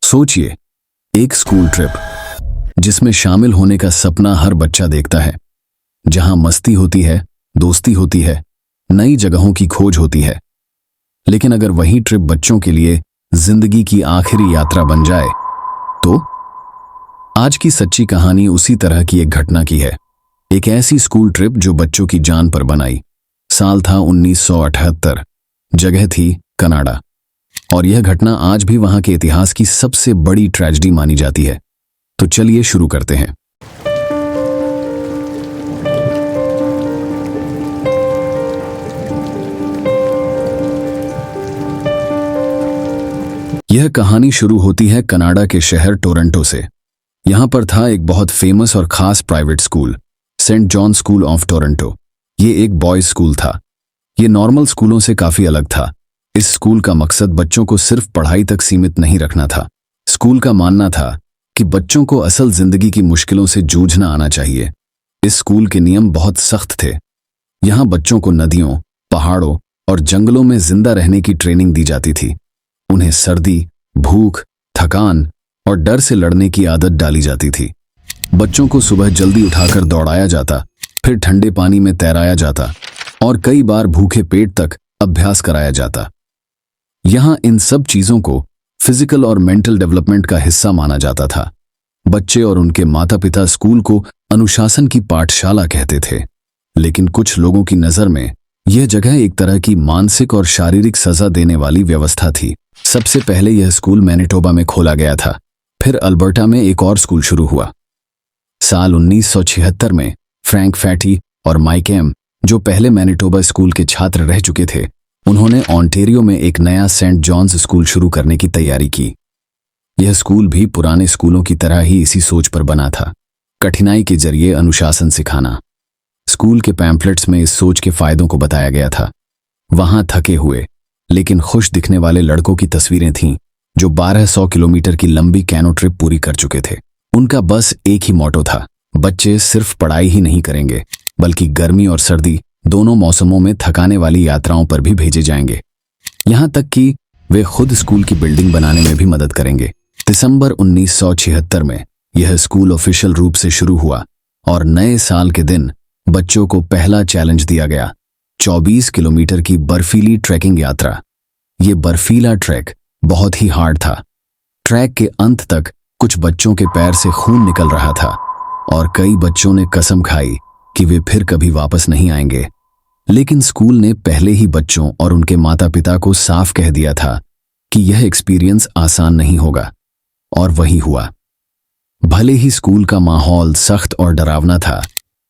सोचिए, एक school trip जिसमें शामिल होने का सपना हर बच्चा देखता है, जहां मस्ती होती है, दोस्ती होती है, नई जगहों की खोज होती है। लेकिन अगर वही ट्रिप बच्चों के लिए जिंदगी की आखिरी यात्रा बन जाए तो? आज की सच्ची कहानी उसी तरह की एक घटना की है। एक ऐसी स्कूल ट्रिप जो बच्चों की जान पर बनाई। साल था 1978, जगह थी कनाडा, और यह घटना आज भी वहां के इतिहास की सबसे बड़ी ट्रेजेडी मानी जाती है। तो चलिए शुरू करते हैं। यह कहानी शुरू होती है कनाडा के शहर टोरंटो से। यहां पर था एक बहुत फेमस और खास private school, Saint John school of Toronto. ये एक बॉयज स्कूल था। ये नॉर्मल स्कूलों से काफी अलग था। इस स्कूल का मकसद बच्चों को सिर्फ पढ़ाई तक सीमित नहीं रखना था। स्कूल का मानना था कि बच्चों को असल जिंदगी की मुश्किलों से जूझना आना चाहिए। इस स्कूल के नियम बहुत सख्त थे। यहां बच्चों को नदियों, पहाड़ों और जंगलों में जिंदा रहने की ट्रेनिंग दी जाती थी। उन्हें सर्दी, भूख, थकान और डर से लड़ने की आदत डाली जाती थी। बच्चों को सुबह जल्दी उठाकर दौड़ाया जाता, फिर ठंडे पानी में तैराया जाता और कई बार भूखे पेट तक अभ्यास कराया जाता। यहां इन सब चीजों को फिजिकल और मेंटल डेवलपमेंट का हिस्सा माना जाता था। बच्चे और उनके माता पिता स्कूल को अनुशासन की पाठशाला कहते थे, लेकिन कुछ लोगों की नजर में यह जगह एक तरह की मानसिक और शारीरिक सजा देने वाली व्यवस्था थी। सबसे पहले यह स्कूल मैनिटोबा में खोला गया था, फिर अल्बर्टा में एक और स्कूल शुरू हुआ। साल 1976 में फ्रैंक फैटी और माइक एम, जो पहले मैनिटोबा स्कूल के छात्र रह चुके थे, उन्होंने ऑन्टेरियो में एक नया सेंट जॉन्स स्कूल शुरू करने की तैयारी की। यह स्कूल भी पुराने स्कूलों की तरह ही इसी सोच पर बना था, कठिनाई के जरिए अनुशासन सिखाना। स्कूल के पैम्फलेट्स में इस सोच के फायदों को बताया गया था। वहां थके हुए लेकिन खुश दिखने वाले लड़कों की तस्वीरें थीं, जो 1200 किलोमीटर की लंबी कैनो ट्रिप पूरी कर चुके थे। उनका बस एक ही मोटो था, बच्चे सिर्फ पढ़ाई ही नहीं करेंगे, बल्कि गर्मी और सर्दी दोनों मौसमों में थकाने वाली यात्राओं पर भी भेजे जाएंगे। यहां तक कि वे खुद स्कूल की बिल्डिंग बनाने में भी मदद करेंगे। दिसंबर 1976 में यह स्कूल ऑफिशियल रूप से शुरू हुआ और नए साल के दिन बच्चों को पहला चैलेंज दिया गया, 24 किलोमीटर की बर्फीली ट्रैकिंग यात्रा। ये बर्फीला ट्रैक बहुत ही हार्ड था। ट्रैक के अंत तक कुछ बच्चों के पैर से खून निकल रहा था और कई बच्चों ने कसम खाई कि वे फिर कभी वापस नहीं आएंगे। लेकिन स्कूल ने पहले ही बच्चों और उनके माता पिता को साफ कह दिया था कि यह एक्सपीरियंस आसान नहीं होगा, और वही हुआ। भले ही स्कूल का माहौल सख्त और डरावना था,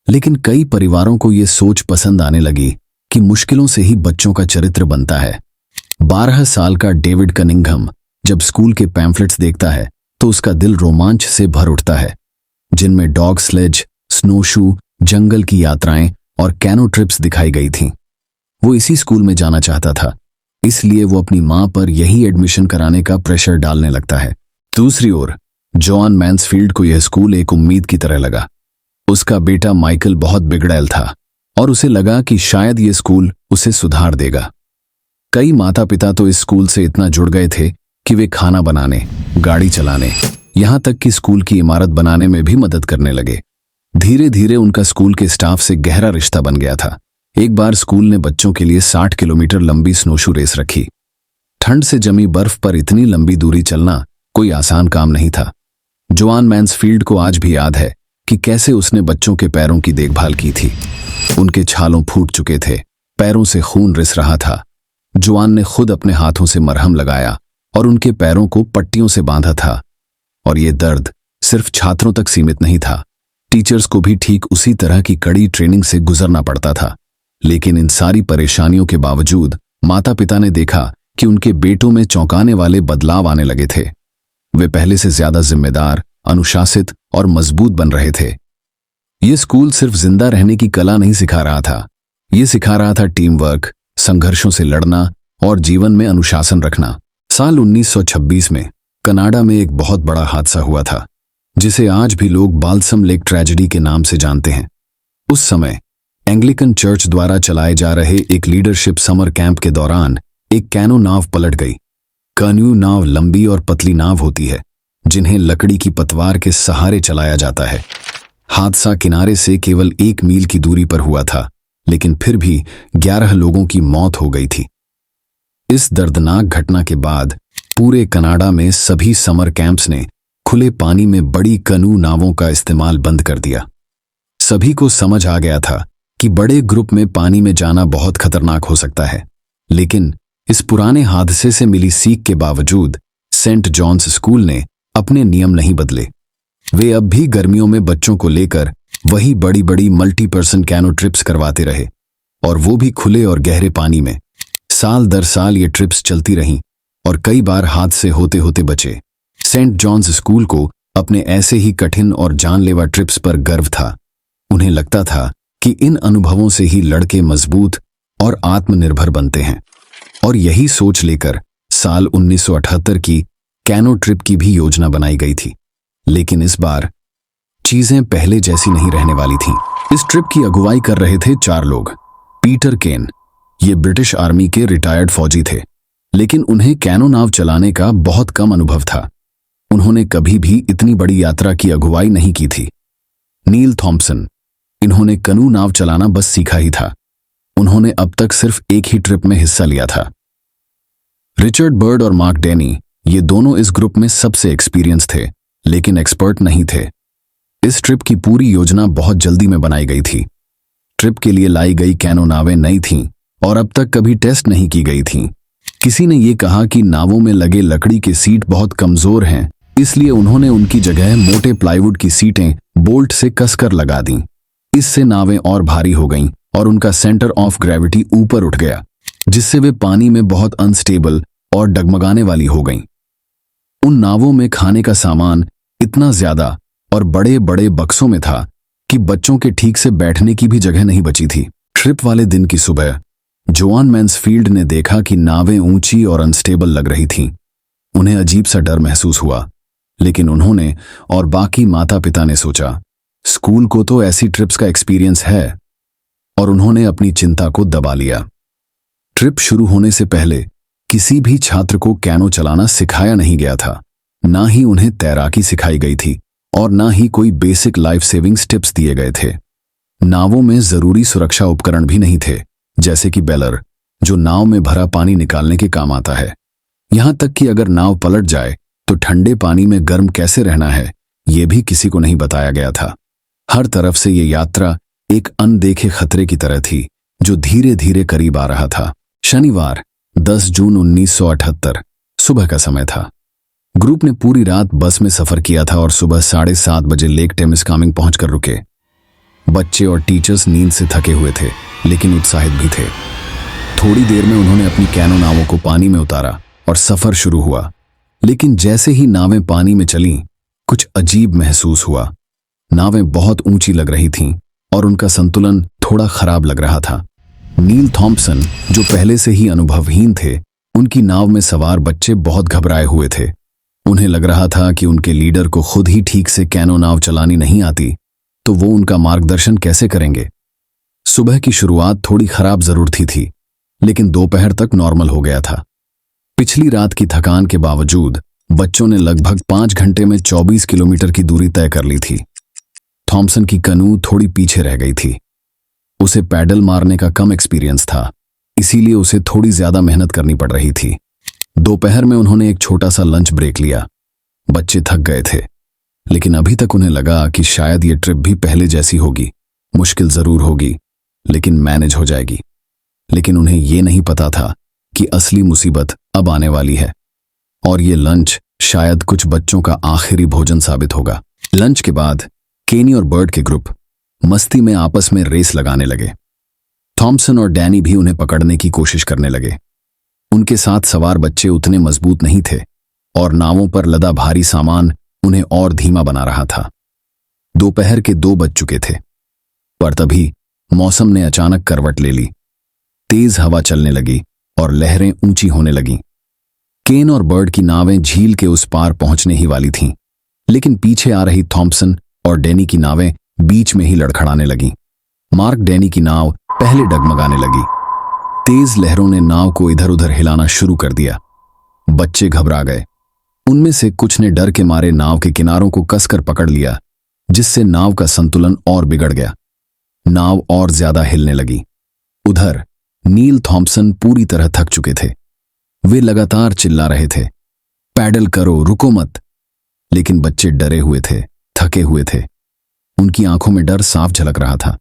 लेकिन कई परिवारों को यह सोच पसंद आने लगी कि मुश्किलों से ही बच्चों का चरित्र बनता है। 12 साल का डेविड कनिंघम जब स्कूल के पैम्फलेट्स देखता है तो उसका दिल रोमांच से भर उठता है, जिनमें डॉग स्लेज, स्नोशू, जंगल की यात्राएं और कैनो ट्रिप्स दिखाई गई थीं। वो इसी स्कूल में जाना चाहता था, इसलिए वो अपनी मां पर यही एडमिशन कराने का प्रेशर डालने लगता है। दूसरी ओर जॉन मैन्सफील्ड को यह स्कूल एक उम्मीद की तरह लगा। उसका बेटा माइकल बहुत बिगड़ैल था और उसे लगा कि शायद ये स्कूल उसे सुधार देगा। कई माता पिता तो इस स्कूल से इतना जुड़ गए थे कि वे खाना बनाने, गाड़ी चलाने, यहां तक कि स्कूल की इमारत बनाने में भी मदद करने लगे। धीरे धीरे उनका स्कूल के स्टाफ से गहरा रिश्ता बन गया था। एक बार स्कूल ने बच्चों के लिए 60 किलोमीटर लंबी स्नोशू रेस रखी। ठंड से जमी बर्फ पर इतनी लंबी दूरी चलना कोई आसान काम नहीं था। जॉन मैन्सफील्ड को आज भी याद है कि कैसे उसने बच्चों के पैरों की देखभाल की थी। उनके छालों फूट चुके थे, पैरों से खून रिस रहा था। जॉन ने खुद अपने हाथों से मरहम लगाया और उनके पैरों को पट्टियों से बांधा था। और ये दर्द सिर्फ छात्रों तक सीमित नहीं था, टीचर्स को भी ठीक उसी तरह की कड़ी ट्रेनिंग से गुजरना पड़ता था। लेकिन इन सारी परेशानियों के बावजूद माता पिता ने देखा कि उनके बेटों में चौंकाने वाले बदलाव आने लगे थे। वे पहले से ज्यादा जिम्मेदार, अनुशासित और मजबूत बन रहे थे। ये स्कूल सिर्फ जिंदा रहने की कला नहीं सिखा रहा था, ये सिखा रहा था टीम वर्क, संघर्षों से लड़ना और जीवन में अनुशासन रखना। साल 1926 में कनाडा में एक बहुत बड़ा हादसा हुआ था, जिसे आज भी लोग बाल्सम लेक ट्रेजेडी के नाम से जानते हैं। उस समय एंग्लिकन चर्च द्वारा चलाए जा रहे एक लीडरशिप समर कैंप के दौरान एक कैनो नाव पलट गई। कैनो नाव लंबी और पतली नाव होती है जिन्हें लकड़ी की पतवार के सहारे चलाया जाता है। हादसा किनारे से केवल 1 मील की दूरी पर हुआ था, लेकिन फिर भी 11 लोगों की मौत हो गई थी। इस दर्दनाक घटना के बाद पूरे कनाडा में सभी समर कैंप्स ने खुले पानी में बड़ी कनू नावों का इस्तेमाल बंद कर दिया। सभी को समझ आ गया था कि बड़े ग्रुप में पानी में जाना बहुत खतरनाक हो सकता है, लेकिन इस पुराने हादसे से मिली सीख के बावजूद सेंट जॉन्स स्कूल ने अपने नियम नहीं बदले। वे अब भी गर्मियों में बच्चों को लेकर वही बड़ी बड़ी मल्टी-पर्सन कैनो ट्रिप्स करवाते रहे, और वो भी खुले और गहरे पानी में। साल दर साल ये ट्रिप्स चलती रहीं और कई बार हादसे होते होते बचे। सेंट जॉन्स स्कूल को अपने ऐसे ही कठिन और जानलेवा ट्रिप्स पर गर्व था। उन्हें लगता था कि इन अनुभवों से ही लड़के मजबूत और आत्मनिर्भर बनते हैं, और यही सोच लेकर साल 1978 की कैनो ट्रिप की भी योजना बनाई गई थी। लेकिन इस बार चीजें पहले जैसी नहीं रहने वाली थीं। इस ट्रिप की अगुवाई कर रहे थे 4 लोग। पीटर केन, ये ब्रिटिश आर्मी के रिटायर्ड फौजी थे, लेकिन उन्हें कैनो नाव चलाने का बहुत कम अनुभव था। उन्होंने कभी भी इतनी बड़ी यात्रा की अगुवाई नहीं की थी। नील थॉम्पसन, इन्होंने कनू नाव चलाना बस सीखा ही था। उन्होंने अब तक सिर्फ एक ही ट्रिप में हिस्सा लिया था। रिचर्ड बर्ड और मार्क डेनी, ये दोनों इस ग्रुप में सबसे एक्सपीरियंस थे, लेकिन एक्सपर्ट नहीं थे। इस ट्रिप की पूरी योजना बहुत जल्दी में बनाई गई थी। ट्रिप के लिए लाई गई कैनो नावें नई थीं और अब तक कभी टेस्ट नहीं की गई थीं। किसी ने ये कहा कि नावों में लगे लकड़ी के सीट बहुत कमजोर हैं, इसलिए उन्होंने उनकी जगह मोटे प्लाईवुड की सीटें बोल्ट से कसकर लगा दीं। इससे नावें और भारी हो गईं और उनका सेंटर ऑफ ग्रेविटी ऊपर उठ गया, जिससे वे पानी में बहुत अनस्टेबल और डगमगाने वाली हो गईं। उन नावों में खाने का सामान इतना ज्यादा और बड़े बड़े बक्सों में था कि बच्चों के ठीक से बैठने की भी जगह नहीं बची थी। ट्रिप वाले दिन की सुबह जोआन मैन्सफील्ड ने देखा कि नावें ऊंची और अनस्टेबल लग रही थीं। उन्हें अजीब सा डर महसूस हुआ, लेकिन उन्होंने और बाकी माता पिता ने सोचा, स्कूल को तो ऐसी ट्रिप्स का एक्सपीरियंस है, और उन्होंने अपनी चिंता को दबा लिया। ट्रिप शुरू होने से पहले किसी भी छात्र को कैनो चलाना सिखाया नहीं गया था। ना ही उन्हें तैराकी सिखाई गई थी और ना ही कोई बेसिक लाइफ सेविंग्स टिप्स दिए गए थे। नावों में जरूरी सुरक्षा उपकरण भी नहीं थे, जैसे कि बेलर, जो नाव में भरा पानी निकालने के काम आता है। यहां तक कि अगर नाव पलट जाए तो ठंडे पानी में गर्म कैसे रहना है, यह भी किसी को नहीं बताया गया था। हर तरफ से ये यात्रा एक अनदेखे खतरे की तरह थी, जो धीरे धीरे करीब आ रहा था। शनिवार 10 जून 1978 सुबह का समय था। ग्रुप ने पूरी रात बस में सफर किया था और सुबह 7:30 बजे लेक टेमिस्कामिंग पहुंचकर रुके। बच्चे और टीचर्स नींद से थके हुए थे, लेकिन उत्साहित भी थे। थोड़ी देर में उन्होंने अपनी कैनो नावों को पानी में उतारा और सफर शुरू हुआ। लेकिन जैसे ही नावें पानी में चलीं, कुछ अजीब महसूस हुआ। नावें बहुत ऊंची लग रही थीं और उनका संतुलन थोड़ा खराब लग रहा था। नील थॉम्पसन, जो पहले से ही अनुभवहीन थे, उनकी नाव में सवार बच्चे बहुत घबराए हुए थे। उन्हें लग रहा था कि उनके लीडर को खुद ही ठीक से कैनो नाव चलानी नहीं आती, तो वो उनका मार्गदर्शन कैसे करेंगे। सुबह की शुरुआत थोड़ी खराब जरूर थी, लेकिन दोपहर तक नॉर्मल हो गया था। पिछली रात की थकान के बावजूद बच्चों ने लगभग 5 घंटे में 24 किलोमीटर की दूरी तय कर ली थी। थॉम्पसन की कनू थोड़ी पीछे रह गई थी। उसे पैडल मारने का कम एक्सपीरियंस था, इसीलिए उसे थोड़ी ज्यादा मेहनत करनी पड़ रही थी। दोपहर में उन्होंने एक छोटा सा लंच ब्रेक लिया। बच्चे थक गए थे, लेकिन अभी तक उन्हें लगा कि शायद ये ट्रिप भी पहले जैसी होगी। मुश्किल जरूर होगी, लेकिन मैनेज हो जाएगी। लेकिन उन्हें ये नहीं पता था कि असली मुसीबत अब आने वाली है, और ये लंच शायद कुछ बच्चों का आखिरी भोजन साबित होगा। लंच के बाद केनी और बर्ड के ग्रुप मस्ती में आपस में रेस लगाने लगे। थॉम्पसन और डैनी भी उन्हें पकड़ने की कोशिश करने लगे। उनके साथ सवार बच्चे उतने मजबूत नहीं थे और नावों पर लदा भारी सामान उन्हें और धीमा बना रहा था। दोपहर के 2 बज चुके थे, पर तभी मौसम ने अचानक करवट ले ली। तेज हवा चलने लगी और लहरें ऊंची होने लगीं। केन और बर्ड की नावें झील के उस पार पहुंचने ही वाली थीं, लेकिन पीछे आ रही थॉम्पसन और डैनी की नावें बीच में ही लड़खड़ाने लगीं। मार्क डैनी की नाव पहले डगमगाने लगी। तेज लहरों ने नाव को इधर उधर हिलाना शुरू कर दिया। बच्चे घबरा गए। उनमें से कुछ ने डर के मारे नाव के किनारों को कसकर पकड़ लिया, जिससे नाव का संतुलन और बिगड़ गया। नाव और ज्यादा हिलने लगी। उधर नील थॉम्पसन पूरी तरह थक चुके थे। वे लगातार चिल्ला रहे थे, पैडल करो, रुको मत। लेकिन बच्चे डरे हुए थे, थके हुए थे। उनकी आंखों में डर साफ झलक रहा था।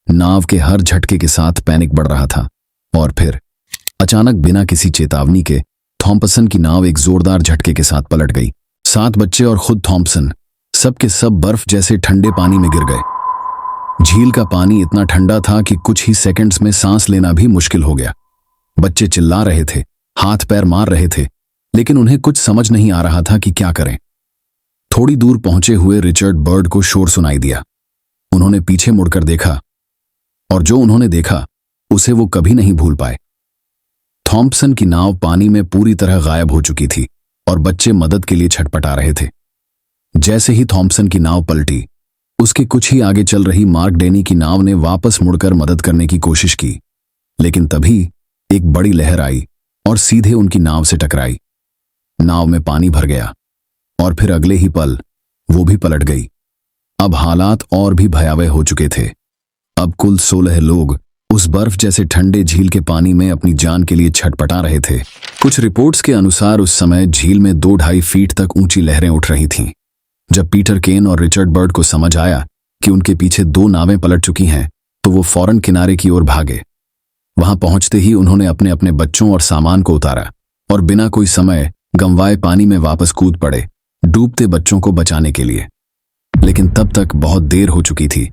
नाव के हर झटके के साथ पैनिक बढ़ रहा था। और फिर अचानक बिना किसी चेतावनी के थॉम्पसन की नाव एक जोरदार झटके के साथ पलट गई। 7 बच्चे और खुद थॉम्पसन सब के सब बर्फ जैसे ठंडे पानी में गिर गए। झील का पानी इतना ठंडा था कि कुछ ही सेकंड्स में सांस लेना भी मुश्किल हो गया। बच्चे चिल्ला रहे थे, हाथ पैर मार रहे थे, लेकिन उन्हें कुछ समझ नहीं आ रहा था कि क्या करें। थोड़ी दूर पहुंचे हुए रिचर्ड बर्ड को शोर सुनाई दिया। उन्होंने पीछे मुड़कर देखा, और जो उन्होंने देखा उसे वो कभी नहीं भूल पाए। थॉम्पसन की नाव पानी में पूरी तरह गायब हो चुकी थी और बच्चे मदद के लिए छटपटा रहे थे। जैसे ही थॉम्पसन की नाव पलटी, उसके कुछ ही आगे चल रही मार्क डेनी की नाव ने वापस मुड़कर मदद करने की कोशिश की, लेकिन तभी एक बड़ी लहर आई और सीधे उनकी नाव से टकराई। नाव में पानी भर गया और फिर अगले ही पल वो भी पलट गई। अब हालात और भी भयावह हो चुके थे। अब कुल 16 लोग उस बर्फ जैसे ठंडे झील के पानी में अपनी जान के लिए छटपटा रहे थे। कुछ रिपोर्ट्स के अनुसार उस समय झील में 2-2.5 फीट तक ऊंची लहरें उठ रही थीं। जब पीटर केन और रिचर्ड बर्ड को समझ आया कि उनके पीछे 2 नावें पलट चुकी हैं, तो वो फौरन किनारे की ओर भागे। वहां पहुंचते ही उन्होंने अपने अपने बच्चों और सामान को उतारा और बिना कोई समय गंवाए पानी में वापस कूद पड़े, डूबते बच्चों को बचाने के लिए। लेकिन तब तक बहुत देर हो चुकी थी।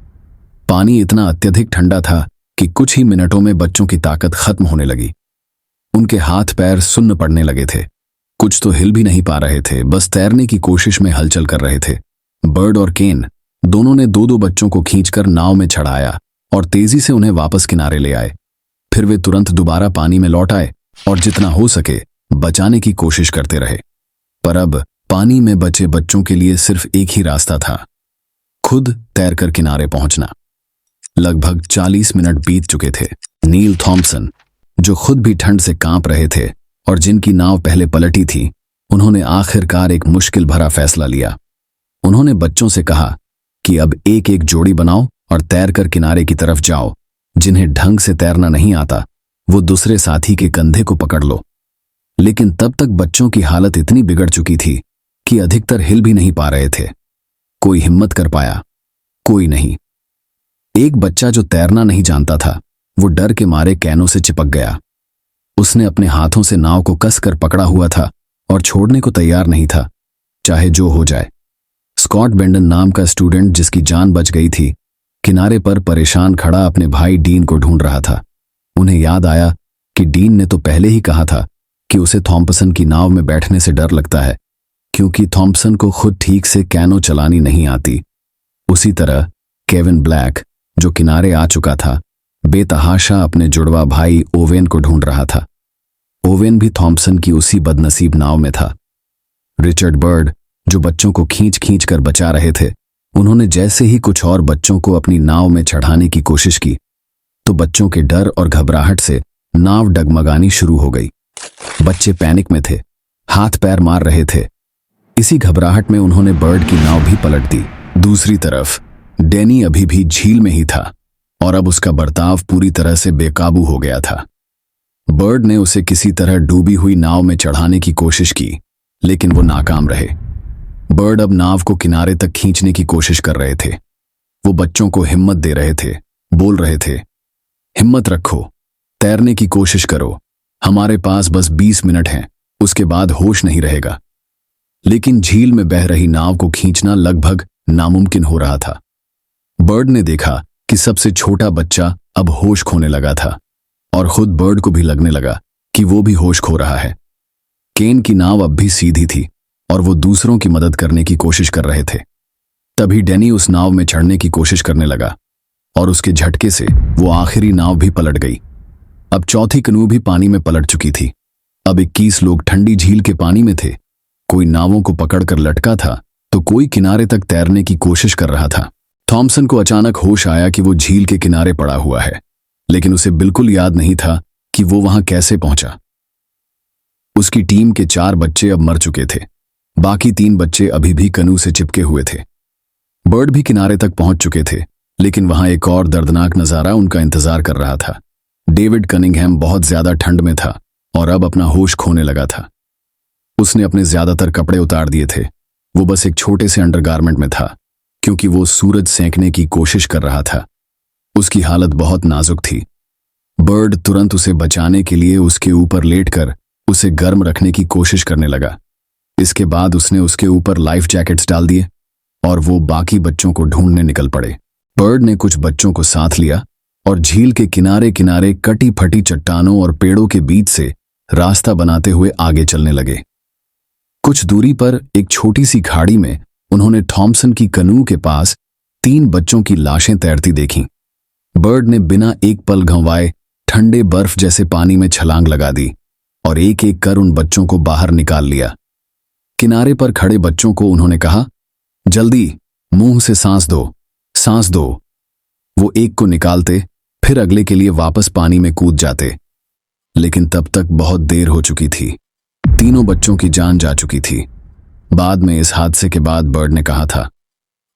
पानी इतना अत्यधिक ठंडा था कि कुछ ही मिनटों में बच्चों की ताकत खत्म होने लगी। उनके हाथ पैर सुन्न पड़ने लगे थे। कुछ तो हिल भी नहीं पा रहे थे, बस तैरने की कोशिश में हलचल कर रहे थे। बर्ड और केन दोनों ने 2-2 बच्चों को खींचकर नाव में चढ़ाया और तेजी से उन्हें वापस किनारे ले आए। फिर वे तुरंत दोबारा पानी में लौट आए और जितना हो सके बचाने की कोशिश करते रहे। पर अब पानी में बचे बच्चों के लिए सिर्फ एक ही रास्ता था, खुद तैरकर किनारे पहुंचना। लगभग 40 मिनट बीत चुके थे। नील थॉम्पसन, जो खुद भी ठंड से कांप रहे थे और जिनकी नाव पहले पलटी थी, उन्होंने आखिरकार एक मुश्किल भरा फैसला लिया। उन्होंने बच्चों से कहा कि अब एक एक जोड़ी बनाओ और तैरकर किनारे की तरफ जाओ। जिन्हें ढंग से तैरना नहीं आता, वो दूसरे साथी के कंधे को पकड़ लो। लेकिन तब तक बच्चों की हालत इतनी बिगड़ चुकी थी कि अधिकतर हिल भी नहीं पा रहे थे। कोई हिम्मत कर पाया? कोई नहीं। एक बच्चा जो तैरना नहीं जानता था, वो डर के मारे कैनों से चिपक गया। उसने अपने हाथों से नाव को कसकर पकड़ा हुआ था और छोड़ने को तैयार नहीं था, चाहे जो हो जाए। स्कॉट बेंडन नाम का स्टूडेंट, जिसकी जान बच गई थी, किनारे पर परेशान खड़ा अपने भाई डीन को ढूंढ रहा था। उन्हें याद आया कि डीन ने तो पहले ही कहा था कि उसे थॉम्पसन की नाव में बैठने से डर लगता है, क्योंकि थॉम्पसन को खुद ठीक से कैनो चलानी नहीं आती। उसी तरह केविन ब्लैक, जो किनारे आ चुका था, बेतहाशा अपने जुड़वा भाई ओवेन को ढूंढ रहा था। ओवेन भी थॉम्पसन की उसी बदनसीब नाव में था। रिचर्ड बर्ड, जो बच्चों को खींच खींच कर बचा रहे थे, उन्होंने जैसे ही कुछ और बच्चों को अपनी नाव में चढ़ाने की कोशिश की, तो बच्चों के डर और घबराहट से नाव डगमगानी शुरू हो गई। बच्चे पैनिक में थे, हाथ पैर मार रहे थे। इसी घबराहट में उन्होंने बर्ड की नाव भी पलट दी। दूसरी तरफ डैनी अभी भी झील में ही था और अब उसका बर्ताव पूरी तरह से बेकाबू हो गया था। बर्ड ने उसे किसी तरह डूबी हुई नाव में चढ़ाने की कोशिश की, लेकिन वो नाकाम रहे। बर्ड अब नाव को किनारे तक खींचने की कोशिश कर रहे थे। वो बच्चों को हिम्मत दे रहे थे, बोल रहे थे, हिम्मत रखो, तैरने की कोशिश करो, हमारे पास बस 20 मिनट हैं, उसके बाद होश नहीं रहेगा। लेकिन झील में बह रही नाव को खींचना लगभग नामुमकिन हो रहा था। बर्ड ने देखा कि सबसे छोटा बच्चा अब होश खोने लगा था और खुद बर्ड को भी लगने लगा कि वो भी होश खो रहा है। केन की नाव अब भी सीधी थी और वो दूसरों की मदद करने की कोशिश कर रहे थे। तभी डैनी उस नाव में चढ़ने की कोशिश करने लगा और उसके झटके से वो आखिरी नाव भी पलट गई। अब चौथी कनू भी पानी में पलट चुकी थी। अब 21 लोग ठंडी झील के पानी में थे। कोई नावों को पकड़कर लटका था तो कोई किनारे तक तैरने की कोशिश कर रहा था। थॉम्पसन को अचानक होश आया कि वो झील के किनारे पड़ा हुआ है, लेकिन उसे बिल्कुल याद नहीं था कि वो वहां कैसे पहुंचा। उसकी टीम के 4 बच्चे अब मर चुके थे। बाकी 3 बच्चे अभी भी कनू से चिपके हुए थे। बर्ड भी किनारे तक पहुंच चुके थे, लेकिन वहां एक और दर्दनाक नजारा उनका इंतजार कर रहा था। डेविड कनिंघम बहुत ज्यादा ठंड में था और अब अपना होश खोने लगा था। उसने अपने ज्यादातर कपड़े उतार दिए थे। वो बस एक छोटे से अंडरगारमेंट में था, क्योंकि वो सूरज सेंकने की कोशिश कर रहा था। उसकी हालत बहुत नाजुक थी। बर्ड तुरंत उसे बचाने के लिए उसके ऊपर लेटकर उसे गर्म रखने की कोशिश करने लगा। इसके बाद उसने उसके ऊपर लाइफ जैकेट्स डाल दिए और वो बाकी बच्चों को ढूंढने निकल पड़े। बर्ड ने कुछ बच्चों को साथ लिया और झील के किनारे किनारे कटी फटी चट्टानों और पेड़ों के बीच से रास्ता बनाते हुए आगे चलने लगे। कुछ दूरी पर एक छोटी सी खाड़ी में उन्होंने थॉमसन की कनू के पास 3 बच्चों की लाशें तैरती देखीं। बर्ड ने बिना एक पल गंवाए ठंडे बर्फ जैसे पानी में छलांग लगा दी और एक एक कर उन बच्चों को बाहर निकाल लिया। किनारे पर खड़े बच्चों को उन्होंने कहा, जल्दी मुंह से सांस दो, सांस दो। वो एक को निकालते, फिर अगले के लिए वापस पानी में कूद जाते, लेकिन तब तक बहुत देर हो चुकी थी। तीनों बच्चों की जान जा चुकी थी। बाद में इस हादसे के बाद बर्ड ने कहा था,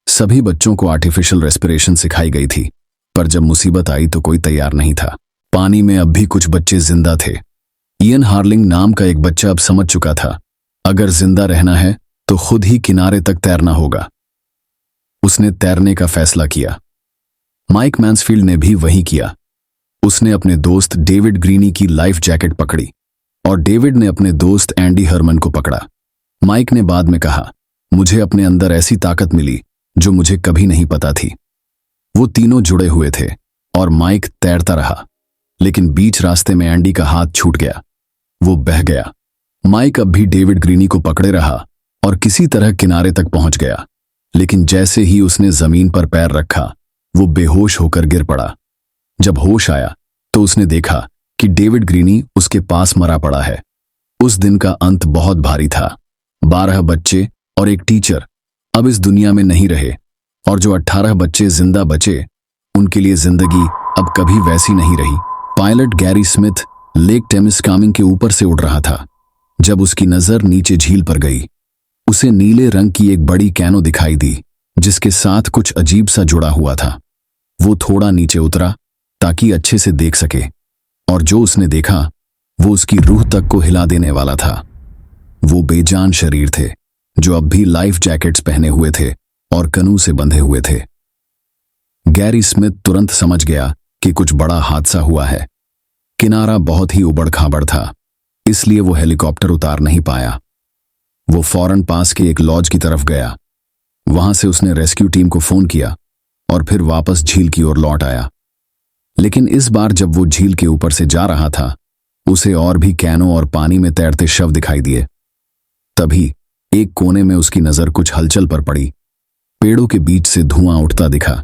सभी बच्चों को आर्टिफिशियल रेस्पिरेशन सिखाई गई थी, पर जब मुसीबत आई तो कोई तैयार नहीं था। पानी में अब भी कुछ बच्चे जिंदा थे। इयन हार्लिंग नाम का एक बच्चा अब समझ चुका था, अगर जिंदा रहना है तो खुद ही किनारे तक तैरना होगा। उसने तैरने का फैसला किया। माइक मैंसफील्ड ने भी वही किया। उसने अपने दोस्त डेविड ग्रीनी की लाइफ जैकेट पकड़ी और डेविड ने अपने दोस्त एंडी हरमन को पकड़ा। माइक ने बाद में कहा, मुझे अपने अंदर ऐसी ताकत मिली जो मुझे कभी नहीं पता थी। वो तीनों जुड़े हुए थे और माइक तैरता रहा, लेकिन बीच रास्ते में एंडी का हाथ छूट गया। वो बह गया। माइक अब भी डेविड ग्रीनी को पकड़े रहा और किसी तरह किनारे तक पहुंच गया, लेकिन जैसे ही उसने जमीन पर पैर रखा वो बेहोश होकर गिर पड़ा। जब होश आया तो उसने देखा कि डेविड ग्रीनी उसके पास मरा पड़ा है। उस दिन का अंत बहुत भारी था। 12 बच्चे और एक टीचर अब इस दुनिया में नहीं रहे, और जो 18 बच्चे जिंदा बचे उनके लिए जिंदगी अब कभी वैसी नहीं रही। पायलट गैरी स्मिथ लेक टेमिस्कामिंग के ऊपर से उड़ रहा था जब उसकी नजर नीचे झील पर गई। उसे नीले रंग की एक बड़ी कैनो दिखाई दी जिसके साथ कुछ अजीब सा जुड़ा हुआ था। वो थोड़ा नीचे उतरा ताकि अच्छे से देख सके, और जो उसने देखा वो उसकी रूह तक को हिला देने वाला था। वो बेजान शरीर थे जो अब भी लाइफ जैकेट्स पहने हुए थे और कनू से बंधे हुए थे। गैरी स्मिथ तुरंत समझ गया कि कुछ बड़ा हादसा हुआ है। किनारा बहुत ही उबड़ खाबड़ था, इसलिए वो हेलीकॉप्टर उतार नहीं पाया। वो फौरन पास के एक लॉज की तरफ गया। वहां से उसने रेस्क्यू टीम को फोन किया और फिर वापस झील की ओर लौट आया। लेकिन इस बार जब वो झील के ऊपर से जा रहा था उसे और भी कैनो और पानी में तैरते शव दिखाई दिए। तभी एक कोने में उसकी नजर कुछ हलचल पर पड़ी। पेड़ों के बीच से धुआं उठता दिखा।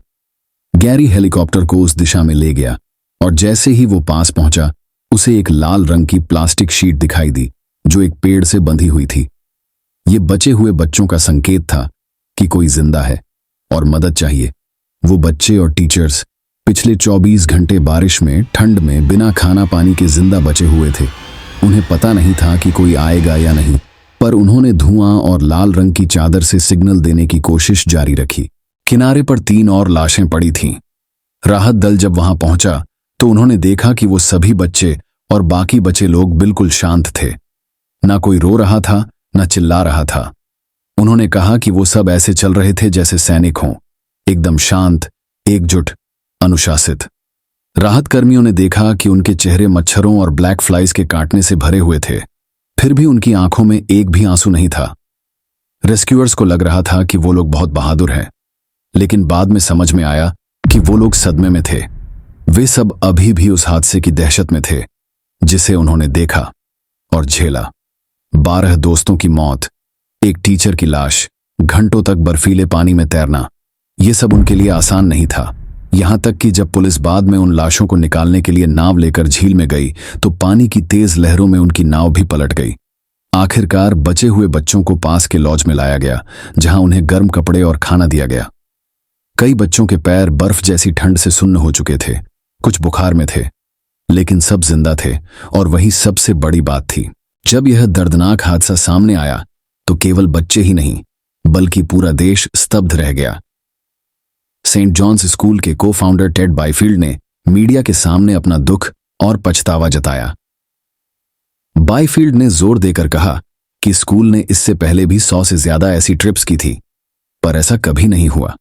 गैरी हेलीकॉप्टर को उस दिशा में ले गया और जैसे ही वो पास पहुंचा उसे एक लाल रंग की प्लास्टिक शीट दिखाई दी जो एक पेड़ से बंधी हुई थी। ये बचे हुए बच्चों का संकेत था कि कोई जिंदा है और मदद चाहिए। वो बच्चे और टीचर्स पिछले 24 घंटे बारिश में ठंड में बिना खाना पानी के जिंदा बचे हुए थे। उन्हें पता नहीं था कि कोई आएगा या नहीं, पर उन्होंने धुआं और लाल रंग की चादर से सिग्नल देने की कोशिश जारी रखी। किनारे पर 3 और लाशें पड़ी थीं। राहत दल जब वहां पहुंचा तो उन्होंने देखा कि वो सभी बच्चे और बाकी बचे लोग बिल्कुल शांत थे। ना कोई रो रहा था, ना चिल्ला रहा था। उन्होंने कहा कि वो सब ऐसे चल रहे थे जैसे सैनिक हों, एकदम शांत, एकजुट, अनुशासित। राहत कर्मियों ने देखा कि उनके चेहरे मच्छरों और ब्लैक फ्लाइज के काटने से भरे हुए थे, फिर भी उनकी आंखों में एक भी आंसू नहीं था। रेस्क्यूअर्स को लग रहा था कि वो लोग बहुत बहादुर हैं, लेकिन बाद में समझ में आया कि वो लोग सदमे में थे। वे सब अभी भी उस हादसे की दहशत में थे जिसे उन्होंने देखा और झेला। 12 दोस्तों की मौत, एक टीचर की लाश, घंटों तक बर्फीले पानी में तैरना, ये सब उनके लिए आसान नहीं था। यहां तक कि जब पुलिस बाद में उन लाशों को निकालने के लिए नाव लेकर झील में गई तो पानी की तेज लहरों में उनकी नाव भी पलट गई। आखिरकार बचे हुए बच्चों को पास के लॉज में लाया गया जहां उन्हें गर्म कपड़े और खाना दिया गया। कई बच्चों के पैर बर्फ जैसी ठंड से सुन्न हो चुके थे, कुछ बुखार में थे, लेकिन सब जिंदा थे। और वही सबसे बड़ी बात थी। जब यह दर्दनाक हादसा सामने आया तो केवल बच्चे ही नहीं बल्कि पूरा देश स्तब्ध रह गया। सेंट जॉन्स स्कूल के को फाउंडर टेड बायफील्ड ने मीडिया के सामने अपना दुख और पछतावा जताया। बायफील्ड ने जोर देकर कहा कि स्कूल ने इससे पहले भी 100 से ज्यादा ऐसी ट्रिप्स की थी, पर ऐसा कभी नहीं हुआ।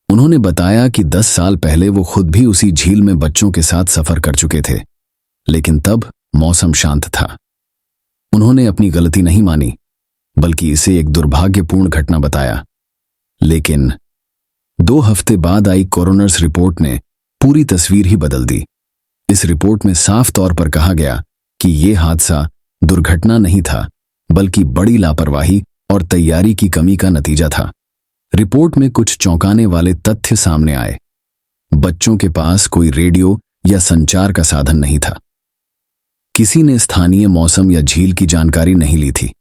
उन्होंने बताया कि 10 साल पहले वो खुद भी उसी झील में बच्चों के साथ सफर कर चुके थे, लेकिन तब मौसम शांत था। उन्होंने अपनी गलती नहीं मानी, बल्कि इसे एक दुर्भाग्यपूर्ण घटना बताया। लेकिन 2 हफ्ते बाद आई कोरोनर्स रिपोर्ट ने पूरी तस्वीर ही बदल दी। इस रिपोर्ट में साफ तौर पर कहा गया कि यह हादसा दुर्घटना नहीं था, बल्कि बड़ी लापरवाही और तैयारी की कमी का नतीजा था। रिपोर्ट में कुछ चौंकाने वाले तथ्य सामने आए। बच्चों के पास कोई रेडियो या संचार का साधन नहीं था। किसी ने स्थानीय मौसम या झील की जानकारी नहीं ली थी।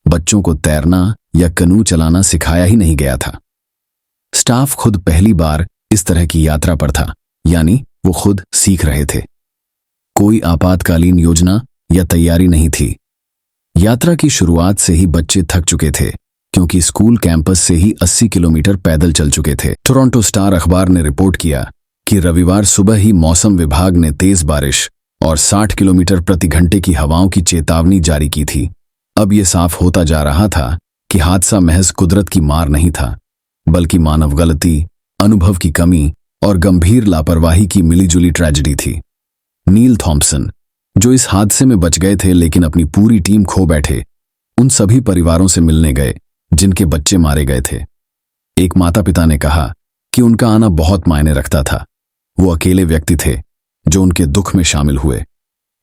बच्चों को तैरना या कनू चलाना सिखाया ही नहीं गया था। स्टाफ खुद पहली बार इस तरह की यात्रा पर था, यानी वो खुद सीख रहे थे। कोई आपातकालीन योजना या तैयारी नहीं थी। यात्रा की शुरुआत से ही बच्चे थक चुके थे, क्योंकि स्कूल कैंपस से ही 80 किलोमीटर पैदल चल चुके थे। टोरंटो स्टार अखबार ने रिपोर्ट किया कि रविवार सुबह ही मौसम विभाग ने तेज बारिश और 60 किलोमीटर प्रति घंटे की हवाओं की चेतावनी जारी की थी। अब यह साफ होता जा रहा था कि हादसा महज कुदरत की मार नहीं था, बल्कि मानव गलती, अनुभव की कमी और गंभीर लापरवाही की मिलीजुली ट्रेजेडी थी। नील थॉम्पसन, जो इस हादसे में बच गए थे लेकिन अपनी पूरी टीम खो बैठे, उन सभी परिवारों से मिलने गए जिनके बच्चे मारे गए थे। एक माता पिता ने कहा कि उनका आना बहुत मायने रखता था। वो अकेले व्यक्ति थे जो उनके दुख में शामिल हुए।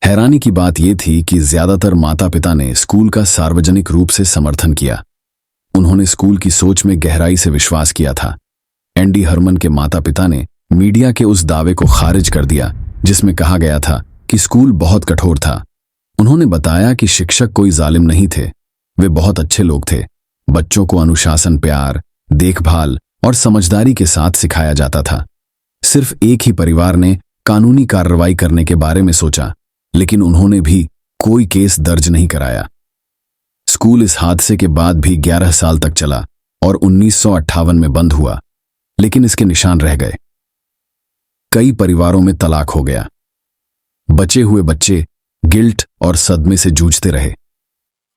हैरानी की बात यह थी कि ज्यादातर माता पिता ने स्कूल का सार्वजनिक रूप से समर्थन किया। उन्होंने स्कूल की सोच में गहराई से विश्वास किया था। एंडी हरमन के माता पिता ने मीडिया के उस दावे को खारिज कर दिया जिसमें कहा गया था कि स्कूल बहुत कठोर था। उन्होंने बताया कि शिक्षक कोई जालिम नहीं थे, वे बहुत अच्छे लोग थे। बच्चों को अनुशासन, प्यार, देखभाल और समझदारी के साथ सिखाया जाता था। सिर्फ एक ही परिवार ने कानूनी कार्रवाई करने के बारे में सोचा, लेकिन उन्होंने भी कोई केस दर्ज नहीं कराया। स्कूल इस हादसे के बाद भी 11 साल तक चला और 1958 में बंद हुआ, लेकिन इसके निशान रह गए। कई परिवारों में तलाक हो गया। बचे हुए बच्चे गिल्ट और सदमे से जूझते रहे।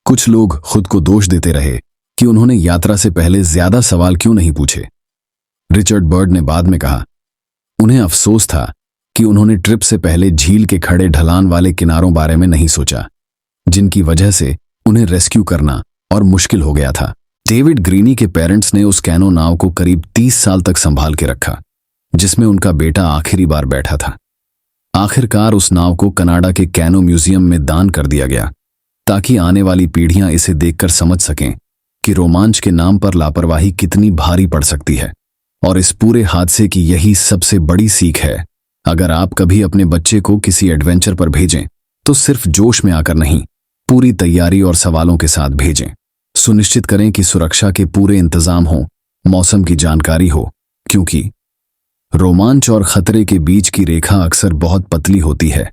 कुछ लोग खुद को दोष देते रहे कि उन्होंने यात्रा से पहले ज्यादा सवाल क्यों नहीं पूछे। रिचर्ड बर्ड ने बाद में कहा, उन्हें अफसोस था कि उन्होंने ट्रिप से पहले झील के खड़े ढलान वाले किनारों बारे में नहीं सोचा, जिनकी वजह से उन्हें रेस्क्यू करना और मुश्किल हो गया था। डेविड ग्रीनी के पेरेंट्स ने उस कैनो नाव को करीब 30 साल तक संभाल के रखा, जिसमें उनका बेटा आखिरी बार बैठा था। आखिरकार उस नाव को कनाडा के कैनो म्यूजियम में दान कर दिया गया, ताकि आने वाली पीढ़ियां इसे देखकर समझ सकें कि रोमांच के नाम पर लापरवाही कितनी भारी पड़ सकती है। और इस पूरे हादसे की यही सबसे बड़ी सीख है। अगर आप कभी अपने बच्चे को किसी एडवेंचर पर भेजें, तो सिर्फ जोश में आकर नहीं, पूरी तैयारी और सवालों के साथ भेजें। सुनिश्चित करें कि सुरक्षा के पूरे इंतजाम हो, मौसम की जानकारी हो, क्योंकि रोमांच और खतरे के बीच की रेखा अक्सर बहुत पतली होती है।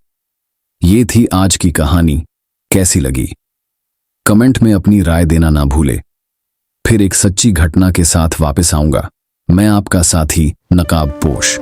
ये थी आज की कहानी। कैसी लगी? कमेंट में अपनी राय देना ना भूले। फिर एक सच्ची घटना के साथ वापस आऊंगा। मैं आपका साथी नकाब पोश।